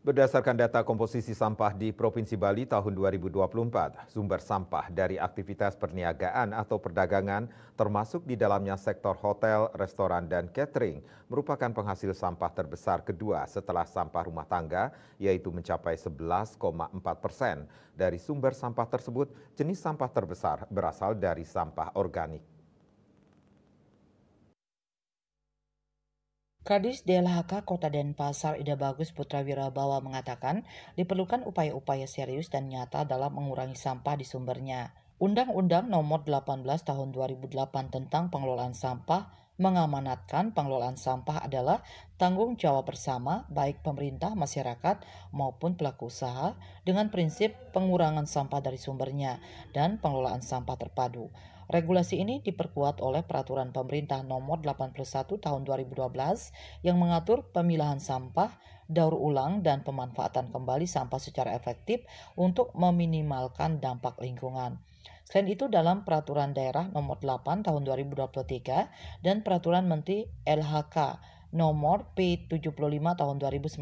Berdasarkan data komposisi sampah di Provinsi Bali tahun 2024, sumber sampah dari aktivitas perniagaan atau perdagangan, termasuk di dalamnya sektor hotel, restoran, dan catering, merupakan penghasil sampah terbesar kedua setelah sampah rumah tangga, yaitu mencapai 11,4%. Dari sumber sampah tersebut, jenis sampah terbesar berasal dari sampah organik. Kadis DLHK Kota Denpasar Ida Bagus Putra Wirabawa mengatakan diperlukan upaya-upaya serius dan nyata dalam mengurangi sampah di sumbernya. Undang-Undang Nomor 18 Tahun 2008 tentang Pengelolaan Sampah mengamanatkan pengelolaan sampah adalah tanggung jawab bersama baik pemerintah, masyarakat maupun pelaku usaha dengan prinsip pengurangan sampah dari sumbernya dan pengelolaan sampah terpadu. Regulasi ini diperkuat oleh Peraturan Pemerintah Nomor 81 Tahun 2012 yang mengatur pemilahan sampah, daur ulang, dan pemanfaatan kembali sampah secara efektif untuk meminimalkan dampak lingkungan. Selain itu, dalam Peraturan Daerah Nomor 8 Tahun 2023 dan Peraturan Menteri LHK Nomor P75 Tahun 2019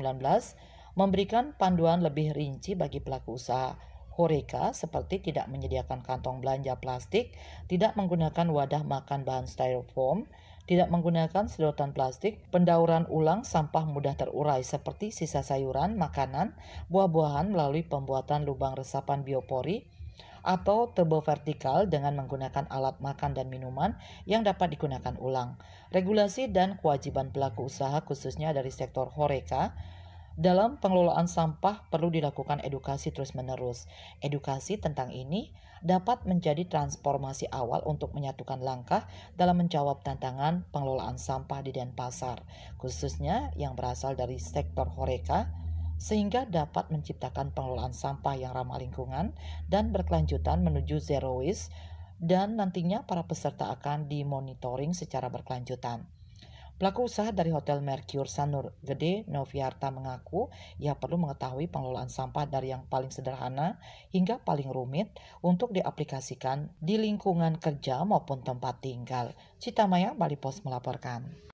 memberikan panduan lebih rinci bagi pelaku usaha Horeca seperti tidak menyediakan kantong belanja plastik, tidak menggunakan wadah makan bahan styrofoam, tidak menggunakan sedotan plastik, pendauran ulang sampah mudah terurai seperti sisa sayuran, makanan, buah-buahan melalui pembuatan lubang resapan biopori, atau turbo vertikal dengan menggunakan alat makan dan minuman yang dapat digunakan ulang. Regulasi dan kewajiban pelaku usaha khususnya dari sektor Horeca dalam pengelolaan sampah perlu dilakukan edukasi terus-menerus. Edukasi tentang ini dapat menjadi transformasi awal untuk menyatukan langkah dalam menjawab tantangan pengelolaan sampah di Denpasar, khususnya yang berasal dari sektor Horeca, sehingga dapat menciptakan pengelolaan sampah yang ramah lingkungan dan berkelanjutan menuju zero waste, dan nantinya para peserta akan dimonitoring secara berkelanjutan. Pelaku usaha dari Hotel Mercure Sanur Gede, Noviarta mengaku ia perlu mengetahui pengelolaan sampah dari yang paling sederhana hingga paling rumit untuk diaplikasikan di lingkungan kerja maupun tempat tinggal. Citamaya, Bali Pos melaporkan.